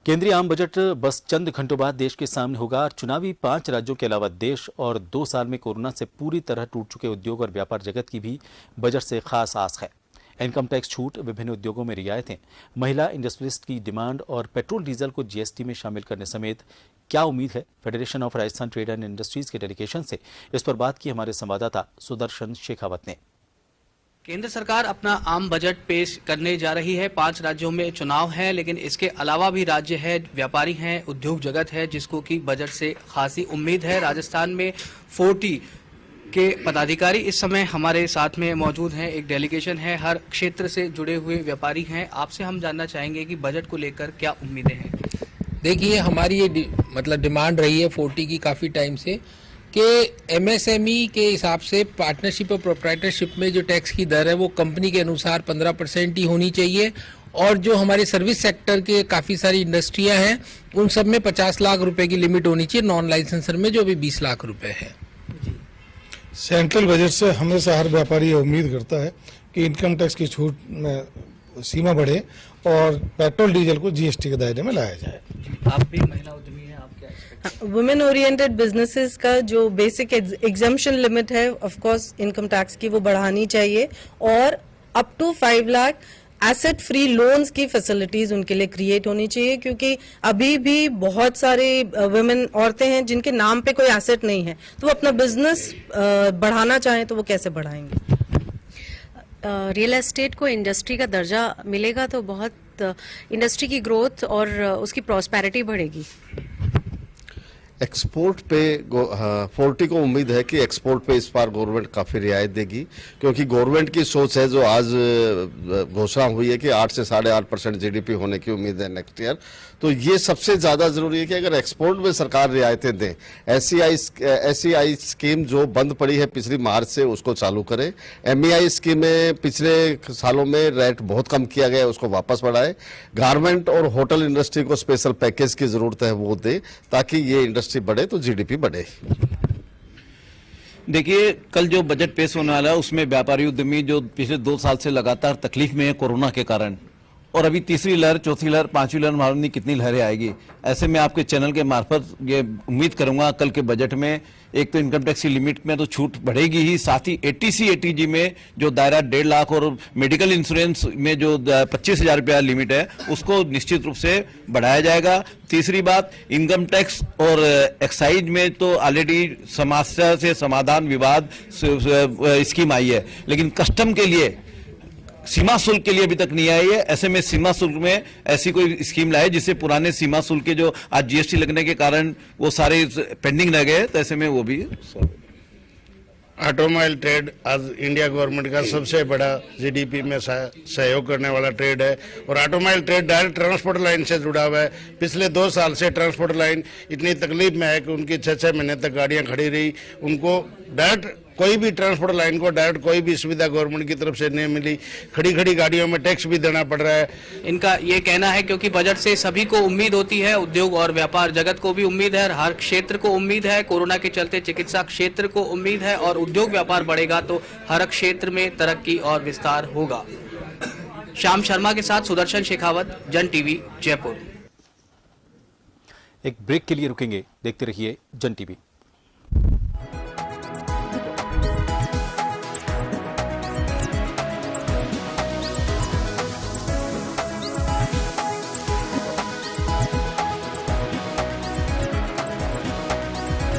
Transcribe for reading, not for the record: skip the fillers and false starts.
केंद्रीय आम बजट बस चंद घंटों बाद देश के सामने होगा। चुनावी 5 राज्यों के अलावा देश और 2 साल में कोरोना से पूरी तरह टूट चुके उद्योग और व्यापार जगत की भी बजट से खास आस है। इनकम टैक्स छूट, विभिन्न उद्योगों में रियायतें, महिला इंडस्ट्रियलिस्ट की डिमांड और पेट्रोल डीजल को जीएसटी में शामिल करने समेत क्या उम्मीद है? Federation of Rajasthan trade and industries के डेलीगेशन से इस पर बात की हमारे संवाददाता सुदर्शन शेखावत ने। केंद्र सरकार अपना आम बजट पेश करने जा रही है। 5 राज्यों में चुनाव है, लेकिन इसके अलावा भी राज्य है, व्यापारी हैं, उद्योग जगत है, जिसको कि बजट से खासी उम्मीद है। राजस्थान में 40 के पदाधिकारी इस समय हमारे साथ में मौजूद हैं। एक डेलीगेशन है, हर क्षेत्र से जुड़े हुए व्यापारी हैं। आपसे हम जानना चाहेंगे कि बजट को लेकर क्या उम्मीदें हैं। देखिए, हमारी ये डिमांड रही है 40 की काफ़ी टाइम से कि एमएसएमई के हिसाब से पार्टनरशिप और प्रोप्राइटरशिप में जो टैक्स की दर है वो कंपनी के अनुसार 15% ही होनी चाहिए, और जो हमारे सर्विस सेक्टर के काफ़ी सारी इंडस्ट्रियां हैं उन सब में 50 लाख रुपए की लिमिट होनी चाहिए, नॉन लाइसेंसर में जो अभी 20 लाख रुपए है। सेंट्रल बजट से हमेशा हर व्यापारी उम्मीद करता है कि इनकम टैक्स की छूट में सीमा बढ़े और पेट्रोल डीजल को जीएसटी के दायरे में लाया जाए। आप भी महिला उद्यमी हैं, आप क्या वुमेन ओरिएंटेड बिजनेसेस का जो बेसिक एग्जम्पशन लिमिट है ऑफ कोर्स इनकम टैक्स की वो बढ़ानी चाहिए, और up to 5 lakh asset free loans की फैसिलिटीज उनके लिए क्रिएट होनी चाहिए, क्योंकि अभी भी बहुत सारे वुमेन औरतें हैं जिनके नाम पे कोई एसेट नहीं है, तो वो अपना बिजनेस बढ़ाना चाहें तो वो कैसे बढ़ाएंगे। रियल एस्टेट को इंडस्ट्री का दर्जा मिलेगा तो बहुत इंडस्ट्री की ग्रोथ और उसकी प्रॉस्पेरिटी बढ़ेगी। एक्सपोर्ट पे 40 को उम्मीद है कि एक्सपोर्ट पे इस बार गवर्नमेंट काफी रियायत देगी, क्योंकि गवर्नमेंट की सोच है जो आज घोषणा हुई है कि 8 से 8.5% जीडीपी होने की उम्मीद है नेक्स्ट ईयर। तो ये सबसे ज्यादा जरूरी है कि अगर एक्सपोर्ट में सरकार रियायतें दें, एसईआई स्कीम जो बंद पड़ी है पिछली मार्च से उसको चालू करे, एमईआई स्कीमें पिछले सालों में रेट बहुत कम किया गया उसको वापस बढ़ाए, गारमेंट और होटल इंडस्ट्री को स्पेशल पैकेज की जरूरत है वो दे, ताकि ये इंडस्ट्री बढ़े तो जीडीपी बढ़े। देखिए, कल जो बजट पेश होने वाला है उसमें व्यापारी उद्यमी जो पिछले 2 साल से लगातार तकलीफ में है कोरोना के कारण, और अभी तीसरी लहर, चौथी लहर, 5वीं लहर, मालूम नहीं कितनी लहरें आएगी। ऐसे में आपके चैनल के मार्फत ये उम्मीद करूंगा कल के बजट में एक तो इनकम टैक्स की लिमिट में तो छूट बढ़ेगी ही, साथ ही एटीसी एटीजी में जो दायरा 1.5 लाख और मेडिकल इंश्योरेंस में जो 25,000 रुपया लिमिट है उसको निश्चित रूप से बढ़ाया जाएगा। तीसरी बात, इनकम टैक्स और एक्साइज में तो ऑलरेडी समस्या से समाधान विवाद स्कीम आई है, लेकिन कस्टम के लिए, सीमा शुल्क के लिए अभी तक नहीं आई है। ऐसे में सीमा शुल्क में ऐसी कोई स्कीम लाए जिससे पुराने सीमा शुल्क के जो आज जीएसटी लगने के कारण वो सारे पेंडिंग रह गए, तो ऐसे में वो भी। ऑटोमोबाइल ट्रेड आज इंडिया गवर्नमेंट का सबसे बड़ा जीडीपी में सहयोग करने वाला ट्रेड है, और automobile trade direct transport line से जुड़ा हुआ है। पिछले 2 साल से ट्रांसपोर्ट लाइन इतनी तकलीफ में है कि उनकी 6-6 महीने तक गाड़ियां खड़ी रही, उनको डायरेक्ट कोई भी ट्रांसपोर्ट लाइन को डायरेक्ट कोई भी सुविधा गवर्नमेंट की तरफ से नहीं मिली, खड़ी गाड़ियों में टैक्स भी देना पड़ रहा है। इनका ये कहना है क्योंकि बजट से सभी को उम्मीद होती है, उद्योग और व्यापार जगत को भी उम्मीद है, हर क्षेत्र को उम्मीद है। कोरोना के चलते चिकित्सा क्षेत्र को उम्मीद है, और उद्योग व्यापार बढ़ेगा तो हर क्षेत्र में तरक्की और विस्तार होगा। श्याम शर्मा के साथ सुदर्शन शेखावत, जन टीवी, जयपुर। एक ब्रेक के लिए रुकेंगे, देखते रहिए जन टीवी।